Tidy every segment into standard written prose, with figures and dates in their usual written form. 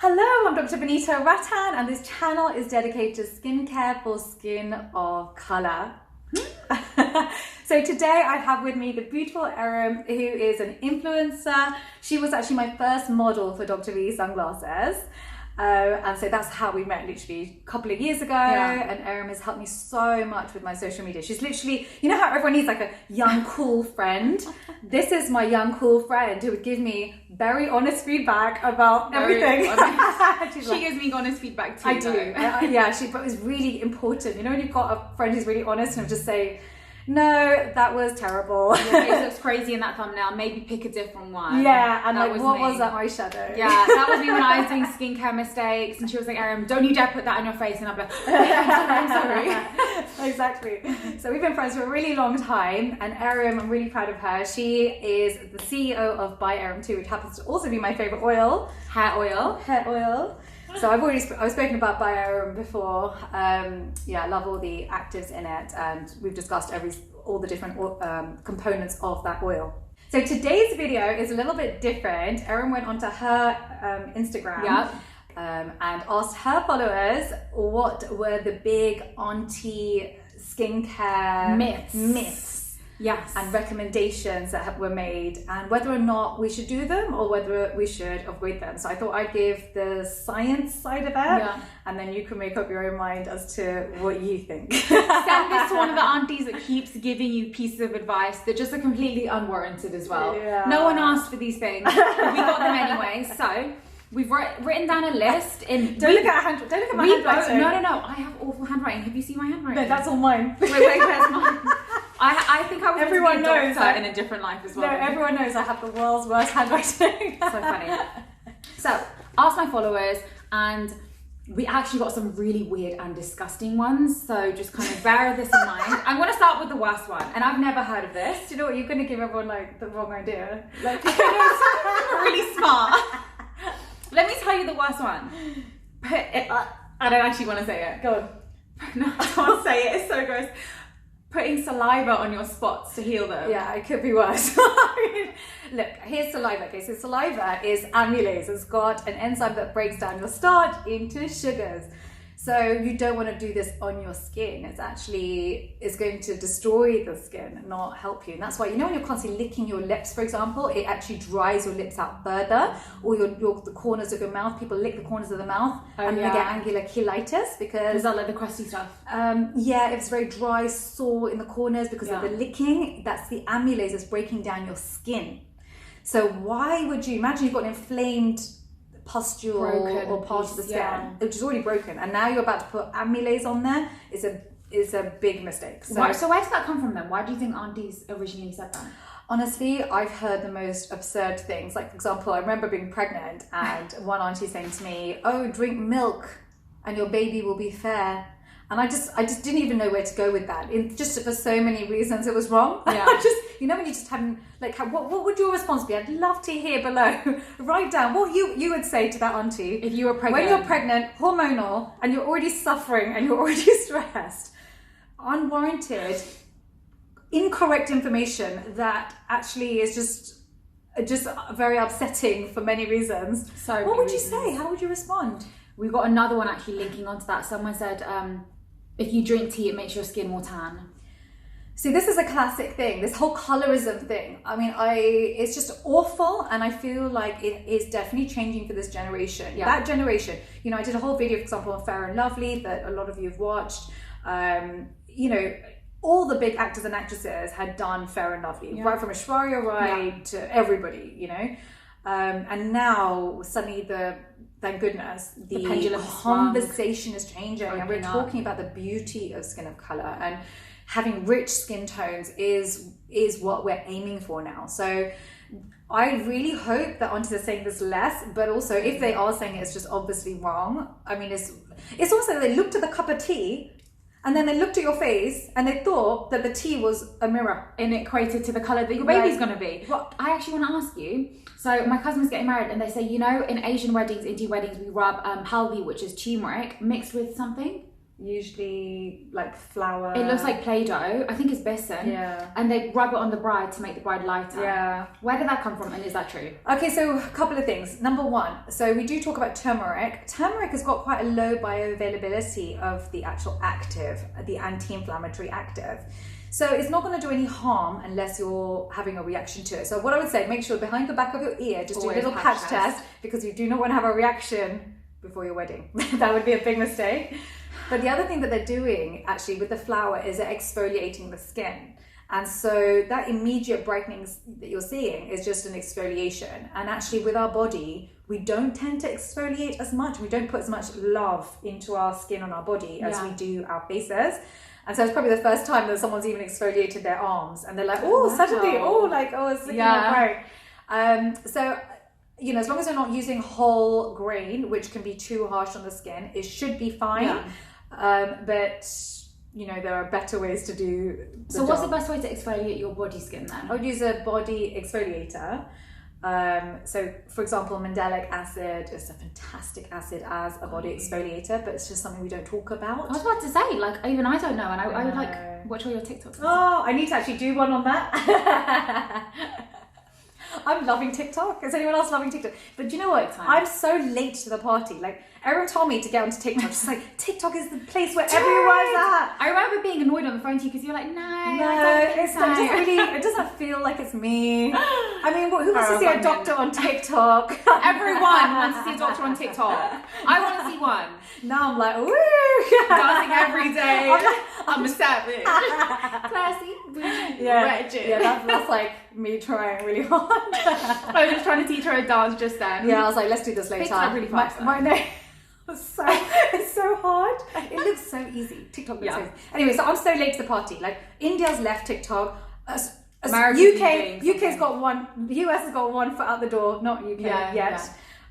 Hello, I'm Dr. Vanita Rattan and this channel is dedicated to skincare for skin of colour. So today I have with me the beautiful Erim, who is an influencer. She was actually my first model for Dr. V sunglasses. And so that's how we met literally a couple of years ago. Yeah. And Erim has helped me so much with my social media. She's literally, you know how everyone needs like a young, cool friend? This is my young, cool friend who would give me very honest feedback about everything. She gives me honest feedback too. I do. Yeah, but it's really important. You know when you've got a friend who's really honest and just say, no, that was terrible. Yeah, it looks crazy in that thumbnail. Maybe pick a different one. Yeah, and that like, what was that eyeshadow? Yeah, that was me when I was doing skincare mistakes, and she was like, "Erim, don't you dare put that on your face." And I'm like, I'm sorry. Exactly. So we've been friends for a really long time, and Erim, I'm really proud of her. She is the CEO of V Erim too, which happens to also be my favorite oil. Hair oil. So I've spoken about V Erim before. Yeah, I love all the actives in it, and we've discussed all the different components of that oil. So today's video is a little bit different. Erim went onto her Instagram and asked her followers what were the big auntie skincare myths. Yes. And recommendations that were made, and whether or not we should do them or whether we should avoid them. So I thought I'd give the science side of it, and then you can make up your own mind as to what you think. Send this to one of the aunties that keeps giving you pieces of advice that just are completely unwarranted as well. Yeah. No one asked for these things, but we got them anyway. So we've written down a list. Don't look at my handwriting. No. I have awful handwriting. Have you seen my handwriting? No, that's all mine. Wait, where's mine? I think I was everyone knows that in a different life as well. No, everyone knows I have the world's worst handwriting. So funny. So, ask my followers, and we actually got some really weird and disgusting ones. So just kind of bear this in mind. I'm going to start with the worst one, and I've never heard of this. Do you know what? You're going to give everyone like the wrong idea. Like, really smart. Let me tell you the worst one. I don't actually want to say it. Go on. No, I can't say it. It's so gross. Putting saliva on your spots to heal them. Yeah, it could be worse. Look, here's saliva. Okay, so saliva is amylase. It's got an enzyme that breaks down your starch into sugars. So you don't want to do this on your skin. It's going to destroy the skin, not help you. And that's why, you know, when you're constantly licking your lips, for example, it actually dries your lips out further, or the corners of your mouth. People lick the corners of the mouth and they get angular cheilitis because... Is that like the crusty stuff? Yeah, it's very dry, sore in the corners because of the licking. That's the amylase that's breaking down your skin. So why would you imagine you've got an inflamed pustule or part of the skin, which is already broken, and now you're about to put amylase on there? Is a big mistake. So where did that come from then? Why do you think aunties originally said that? Honestly, I've heard the most absurd things. Like, for example, I remember being pregnant and one auntie saying to me, "Oh, drink milk and your baby will be fair." And I just didn't even know where to go with that. Just for so many reasons, it was wrong. Yeah. You know, when you just haven't, like, what would your response be? I'd love to hear below. Write down what you would say to that auntie. If you were pregnant. When you're pregnant, hormonal, and you're already suffering and you're already stressed. Unwarranted, incorrect information that actually is just very upsetting for many reasons. So what would you say? How would you respond? We've got another one actually linking onto that. Someone said, if you drink tea, it makes your skin more tan. See, this is a classic thing, this whole colorism thing. I mean, it's just awful, and I feel like it is definitely changing for this generation. Yeah. That generation, you know, I did a whole video, for example, on Fair and Lovely that a lot of you have watched. You know, all the big actors and actresses had done Fair and Lovely, right from Aishwarya Rai to everybody, you know. And now, suddenly thank goodness, the conversation is changing, and we're talking about the beauty of skin of color, and having rich skin tones is what we're aiming for now. So I really hope that aunties are saying this less, but also if they are saying it, it's just obviously wrong. I mean, it's also they looked at the cup of tea and then they looked at your face and they thought that the tea was a mirror and it equated to the color that your baby's going to be. Well, I actually want to ask you, so my cousin was getting married and they say, you know, in Asian weddings, Indian weddings, we rub haldi, which is turmeric, mixed with something. usually like flour. It looks like Play-Doh. I think it's besan. Yeah. And they rub it on the bride to make the bride lighter. Yeah. Where did that come from, and is that true? Okay, so a couple of things. Number one, so we do talk about turmeric. Turmeric has got quite a low bioavailability of the actual active, the anti-inflammatory active. So it's not going to do any harm unless you're having a reaction to it. So what I would say, make sure behind the back of your ear, just do a little patch test, because you do not want to have a reaction before your wedding. That would be a big mistake. But the other thing that they're doing actually with the flour is they're exfoliating the skin. And so that immediate brightening that you're seeing is just an exfoliation. And actually with our body, we don't tend to exfoliate as much. We don't put as much love into our skin on our body as we do our faces. And so it's probably the first time that someone's even exfoliated their arms. And they're like, oh, suddenly, it's looking more bright. So, you know, as long as you're not using whole grain, which can be too harsh on the skin, it should be fine. Yeah. But you know, there are better ways to do the So what's the best way to exfoliate your body skin then? I would use a body exfoliator. So for example, mandelic acid is a fantastic acid as a body exfoliator, but it's just something we don't talk about. I was about to say, like, even I don't know, and I would like watch all your TikToks. Oh, I need to actually do one on that. I'm loving TikTok. Is anyone else loving TikTok? But do you know what? I'm so late to the party. Like, everyone told me to get onto TikTok. Just like, TikTok is the place where everyone's at. I remember being annoyed on the phone to you because you're like, it doesn't feel like it's me. I mean, who wants to see a doctor on TikTok? Everyone wants to see a doctor on TikTok. I want to see one. Now I'm like, woo! Dancing every day. I'm a savage. Classy, bougie, wretched. Yeah, that's like me trying really hard. I was just trying to teach her a dance just then. Yeah, I was like, let's do this later. Picks up really fast. My name. It's so hard. It looks so easy. TikTok looks so easy. Anyway, so I'm so late to the party. Like, India's left TikTok. UK's got one. The US has got one foot out the door. Not UK yet. Yeah.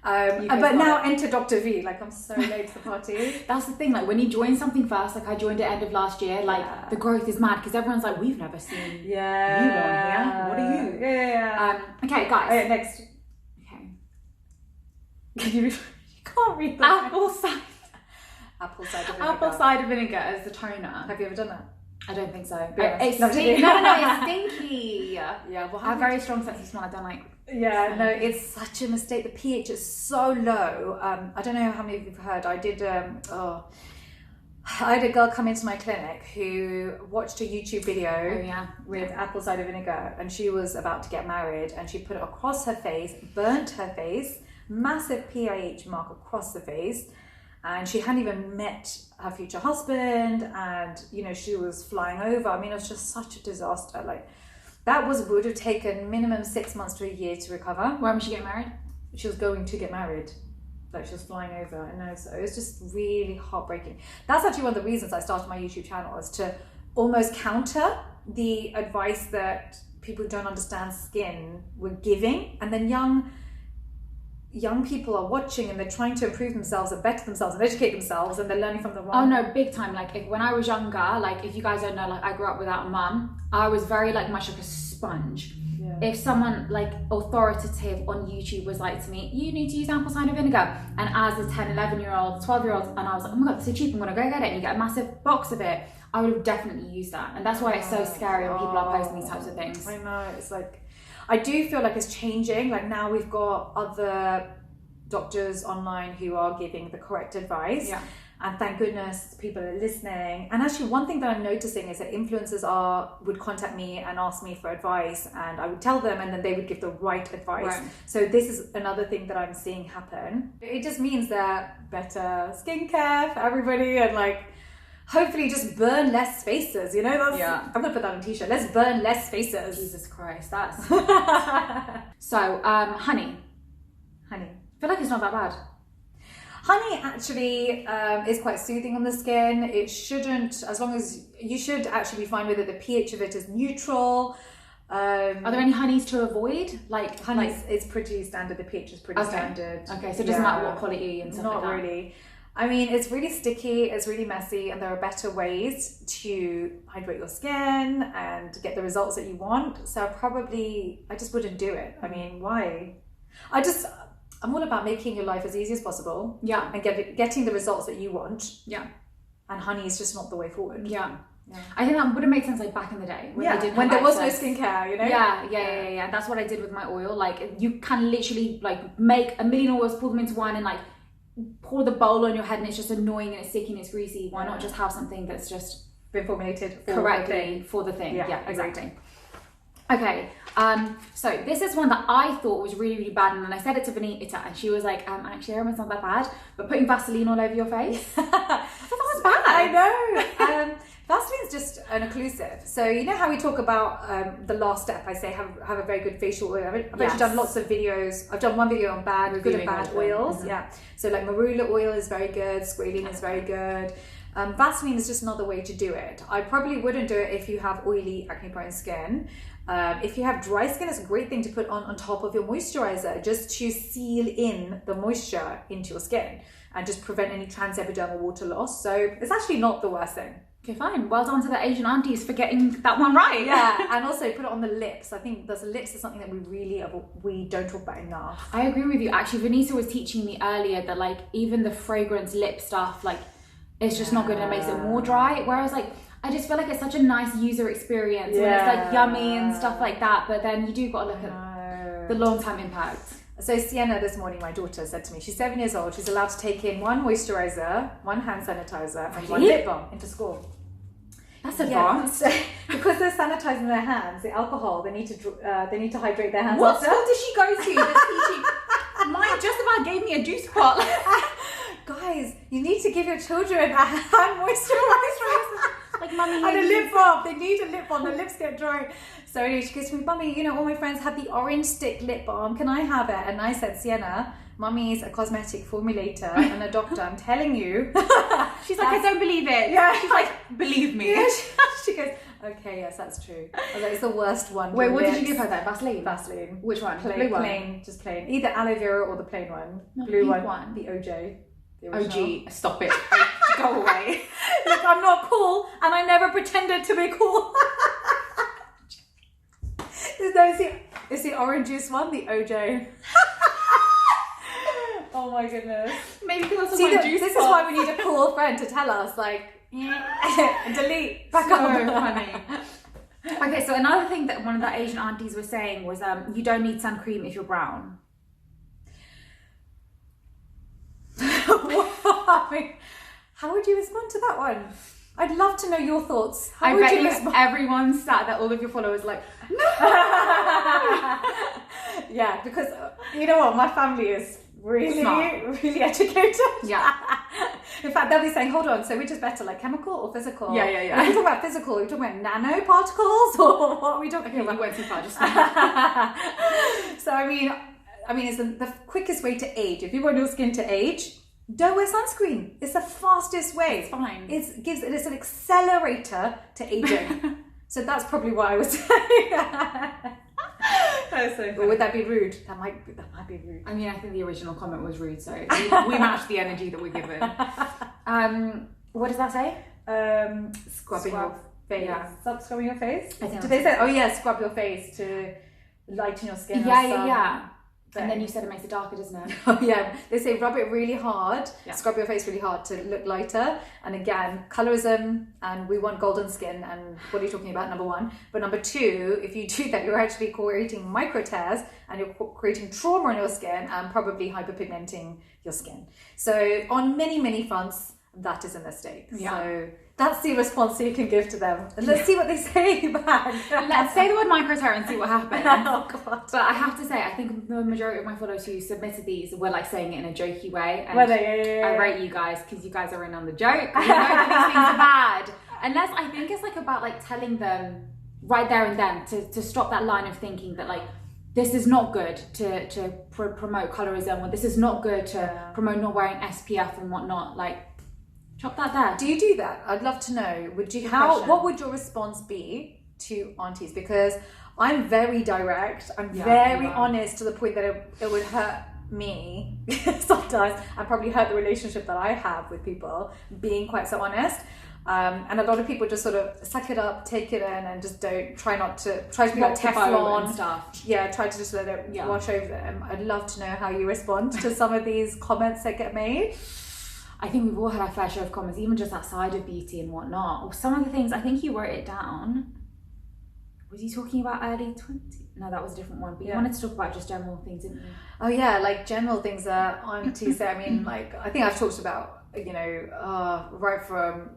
But now enter Dr. V. Like, I'm so late to the party. That's the thing. Like, when you join something first, like I joined at end of last year. Like the growth is mad because everyone's like, we've never seen you on here. What are you? Yeah. Okay, guys. Okay, next. Okay. You can't read that. Apple cider vinegar as the toner. Have you ever done that? I don't think so. It's no, it's stinky. Yeah, well, I have a very strong sense of smell. I don't like. Yeah, no, it's such a mistake. The pH is so low. I don't know how many of you've heard. I had a girl come into my clinic who watched a YouTube video with apple cider vinegar, and she was about to get married, and she put it across her face, burnt her face, massive pH mark across the face. And she hadn't even met her future husband, and you know, she was flying over. I mean, it was just such a disaster. Like, that would have taken minimum 6 months to a year to recover. When was she getting married? She was going to get married. Like, she was flying over, and so it was just really heartbreaking. That's actually one of the reasons I started my YouTube channel, is to almost counter the advice that people who don't understand skin were giving, and then young people are watching and they're trying to improve themselves and better themselves and educate themselves, and they're learning from the wrong. Oh no, big time. Like, when I was younger, like, if you guys don't know, like, I grew up without a mum. I was very much like a sponge. Yeah. If someone like authoritative on YouTube was like to me, you need to use apple cider vinegar, and as a 10, 11-year-old, 12-year-old, and I was like, oh my god, it's so cheap, I'm gonna go get it, and you get a massive box of it, I would have definitely used that. And that's why it's so scary when people are posting these types of things. I know, it's like, I do feel like it's changing. Like, now we've got other doctors online who are giving the correct advice. Yeah. And thank goodness people are listening. And actually, one thing that I'm noticing is that influencers would contact me and ask me for advice, and I would tell them, and then they would give the right advice. Right. So this is another thing that I'm seeing happen. It just means that better skincare for everybody, and like, hopefully just burn less faces, you know? I'm gonna put that on a t-shirt. Let's burn less faces. Jesus Christ, that's... So, honey. I feel like it's not that bad. Honey actually is quite soothing on the skin. It shouldn't, as long as, you should actually be fine with it. The pH of it is neutral. Are there any honeys to avoid? Like, honey is pretty standard. The pH is pretty standard. Okay, so it doesn't matter what quality and stuff like that? Not really. I mean, it's really sticky, it's really messy, and there are better ways to hydrate your skin and get the results that you want. So I just wouldn't do it. I mean, why? I'm all about making your life as easy as possible. Yeah. And getting the results that you want. Yeah. and honey is just not the way forward. Yeah. I think that would have made sense like back in the day when there was no skincare, you know. Yeah. That's what I did with my oil. Like you can literally like make a million oils, pour them into one, and like pour the bowl on your head, and it's just annoying and it's sticky and it's greasy. Why not just have something that's just been formulated correctly for the thing? Yeah, exactly. Okay, so this is one that I thought was really, really bad, and then I said it to Vanita, and she was like, actually, Erim, it's not that bad, but putting Vaseline all over your face, I thought that was bad. I know. Vaseline's just an occlusive. So you know how we talk about the last step, I say have a very good facial oil. I've actually done lots of videos. I've done one video on good and bad oils. Mm-hmm. Yeah. So like marula oil is very good, squalene is very good. Vaseline is just another way to do it. I probably wouldn't do it if you have oily, acne-prone skin. If you have dry skin, it's a great thing to put on top of your moisturiser, just to seal in the moisture into your skin and just prevent any transepidermal water loss. So it's actually not the worst thing. Okay, fine. Well done to the Asian aunties for getting that one right. Yeah, and also put it on the lips. I think the lips is something that we don't talk about enough. I agree with you. Actually, Vanita was teaching me earlier that like even the fragrance lip stuff, like it's just not good and it makes it more dry. Whereas like I just feel like it's such a nice user experience when it's like yummy and stuff like that. But then you do got to look at the long-term impact. So Sienna this morning, my daughter, said to me, she's 7 years old, she's allowed to take in one moisturiser, one hand sanitizer, and one lip balm into school. That's advanced. So, because they're sanitizing their hands, the alcohol, they need to hydrate their hands. What school does she go to that's teaching? Mine just about gave me a juice pot. Guys, you need to give your children a hand moisturizer. Like, mummy, and a lip balm. They need a lip balm. Their lips get dry. So anyway, she goes to me, Mummy, you know, all my friends have the orange stick lip balm. Can I have it? And I said, Sienna, Mummy's a cosmetic formulator and a doctor. I'm telling you. She's like, I don't believe it. Yeah. She's like, believe me. Yeah, she goes, okay, yes, that's true. I was like, it's the worst one. Wait, what did you give her then? Vaseline? Vaseline. Which one? Plain, Blue one? Plain, just plain. Either aloe vera or the plain one. No, blue one. The OJ. OG, stop it. Go away. Look, I'm not cool, and I never pretended to be cool. It's the orange juice one, the OJ. Oh my goodness. Maybe because that's my juice. This is why we need a cool friend to tell us, like, delete. Back up. So funny. Okay, so another thing that one of the Asian aunties was saying was you don't need sun cream if you're brown. How would you respond to that one? I'd love to know your thoughts. I bet everyone sat there, all of your followers like, no! Yeah, because you know what? My family is really, smart. Really educated. Yeah. In fact, they'll be saying, hold on, so which is better, like chemical or physical? Yeah. Are we talking about physical? Are we talking about nanoparticles? Or what are we talking about? You went too far, just So, I mean, it's the quickest way to age. If you want your skin to age, don't wear sunscreen. It's the fastest way. It's fine. It's an accelerator to aging. So that's probably what I was saying. That's so funny. Or would that be rude? That might be rude. I mean, I think the original comment was rude, so we matched the energy that we're given. What does that say? Scrubbing your face. Yeah. Scrubbing your face? I think Did they say, oh yeah, scrub your face to lighten your skin? Yeah. And then you said it makes it darker, doesn't it? Oh yeah, they say rub it really hard, scrub your face really hard to look lighter. And again, colorism, and we want golden skin, and what are you talking about, number one? But number two, if you do that, you're actually creating micro tears and you're creating trauma on your skin and probably hyperpigmenting your skin. So on many, many fronts, that is a mistake. Yeah. So that's the response you can give to them. And let's see what they say back. Let's say the word microtear and see what happens. Oh God. But I have to say, I think the majority of my followers who submitted these were like saying it in a jokey way. And I rate you guys because you guys are in on the joke. You know that these things are bad. Unless I think it's like about like telling them right there and then to stop that line of thinking that like this is not good to promote colorism, or this is not good to promote not wearing SPF and whatnot. Like, chop that there. Do you do that? I'd love to know. What would your response be to aunties? Because I'm very direct. I'm very honest to the point that it would hurt me sometimes, and probably hurt the relationship that I have with people, being quite so honest. And a lot of people just sort of suck it up, take it in, and just try to be like Teflon and stuff. Yeah, try to just let it wash over them. I'd love to know how you respond to some of these comments that get made. I think we've all had our fair share of comments, even just outside of beauty and whatnot. Or some of the things, I think you wrote it down. Was he talking about early 20s? No, that was a different one. But you wanted to talk about just general things, didn't you? Oh yeah, like general things that aunties say. I mean, like, I think I've talked about, you know, right from,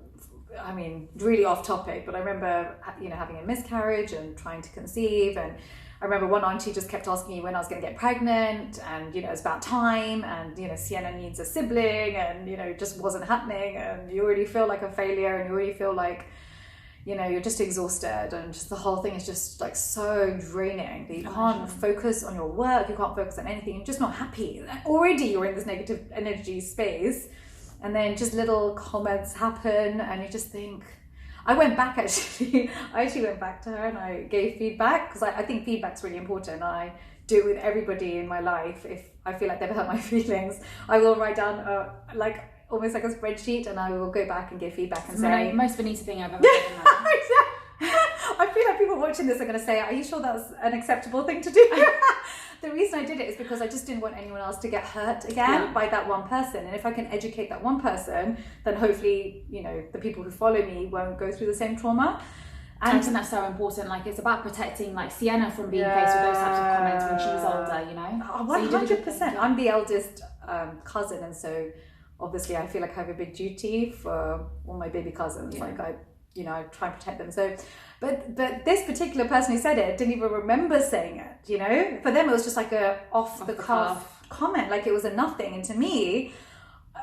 I mean, really off topic, but I remember, you know, having a miscarriage and trying to conceive. And I remember one auntie just kept asking me when I was going to get pregnant, and, you know, it's about time, and, you know, Sienna needs a sibling, and, you know, it just wasn't happening, and you already feel like a failure, and you already feel like, you know, you're just exhausted, and just the whole thing is just like so draining that you can't focus on your work, you can't focus on anything, you're just not happy. Already you're in this negative energy space, and then just little comments happen, and you just think, I went back actually, I actually went back to her and I gave feedback, because I think feedback's really important. I do it with everybody in my life. If I feel like they've hurt my feelings, I will write down like almost like a spreadsheet, and I will go back and give feedback and say, most Vanita thing I've ever done. I feel like people watching this are going to say, are you sure that's an acceptable thing to do? The reason I did it is because I just didn't want anyone else to get hurt again by that one person. And if I can educate that one person, then hopefully, you know, the people who follow me won't go through the same trauma. And I think that's so important. Like, it's about protecting like Sienna from being faced with those types of comments when she's older, you know? 100%. I'm the eldest cousin, and so obviously I feel like I have a big duty for all my baby cousins. Like, I try and protect them. So, but this particular person who said it didn't even remember saying it, you know? For them, it was just like a off the cuff comment, like it was a nothing. And to me,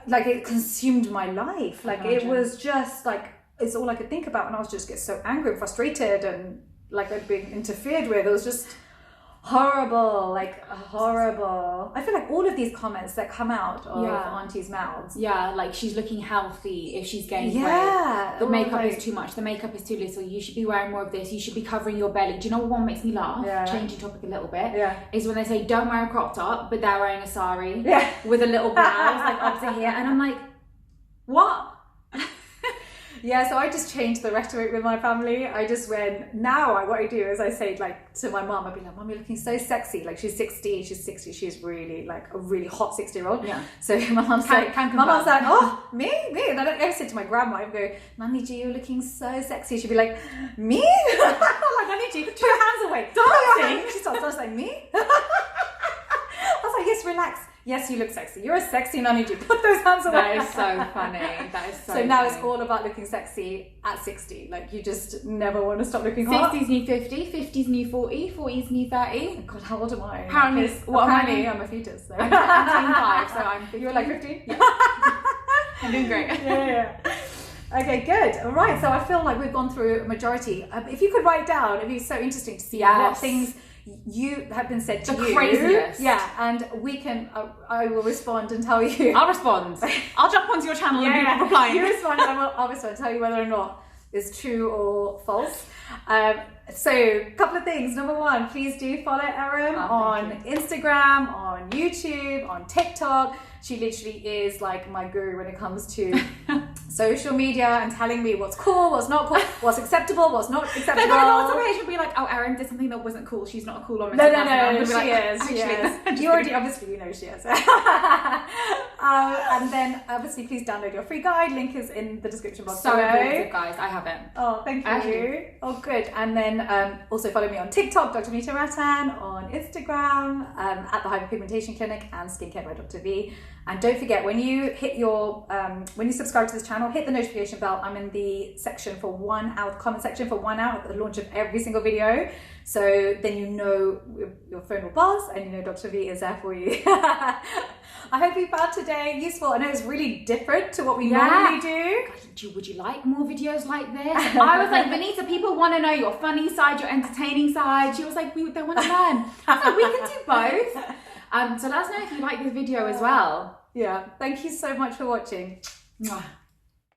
like, it consumed my life. Like, it was just like, it's all I could think about. And I was just get so angry and frustrated, and like I'd been interfered with. It was just horrible, like horrible. I feel like all of these comments that come out of aunties' mouths. Yeah, like she's looking healthy if she's gained weight. The makeup is too much. The makeup is too little. You should be wearing more of this. You should be covering your belly. Do you know what one makes me laugh? Changing topic a little bit. Is when they say don't wear a crop top, but they're wearing a sari with a little blouse like up to here, and I'm like, what? Yeah, so I just changed the rhetoric with my family. I just went, now what I do is I say, like, to my mum, I'd be like, Mum, you're looking so sexy. Like, she's 60, she's really, like, a really hot 60-year-old. Yeah. So my mum's like, oh, me? And then I said to my grandma, I'd go, Mummy G, you're looking so sexy. She'd be like, me? Like, Mummy G, put your hands away. Dancing. She starts like, me? I was like, yes, relax. Yes, you look sexy. You're a sexy nanny. Put those hands away. That is so funny. That is so now funny. It's all about looking sexy at 60. Like, you just never want to stop looking hot. 60's new 50, 50's new 40, 40's new 30. God, how old am I? Apparently, I'm a fetus. So. I'm 25, so I'm 50. You're like 50? Yeah. I'm doing great. Yeah. Okay, good. All right. So I feel like we've gone through a majority. If you could write down, it'd be so interesting to see what things you have been said to you. The craziest. Yeah, and we can, I will respond and tell you. I'll respond. I'll jump onto your channel and be replying. You respond, I'll respond, tell you whether or not it's true or false. So, a couple of things. Number one, please do follow Erim on Instagram, on YouTube, on TikTok. She literally is like my guru when it comes to social media and telling me what's cool, what's not cool, what's acceptable, what's not acceptable. They're going to way she'll be like, oh, Erin did something that wasn't cool. She's not cool on Instagram. No, she is. You already, obviously, you know she is. And then, obviously, please download your free guide. Link is in the description box below. So important, guys. I have it. Oh, thank you. Oh, good. And then also follow me on TikTok, Dr. Vanita Rattan, on Instagram, at the Hyperpigmentation Clinic, and Skincare by Dr. V. And don't forget, when you hit your, when you subscribe to this channel, hit the notification bell. I'm in the section for 1 hour, the comment section for 1 hour at the launch of every single video. So then you know your phone will buzz and you know Dr. V is there for you. I hope you found today useful. I know it's really different to what we normally do. God, would you like more videos like this? I was like, Vanita, people want to know your funny side, your entertaining side. She was like, they want to learn. So we can do both. So let us know if you like this video as well. Yeah. Thank you so much for watching. Mwah.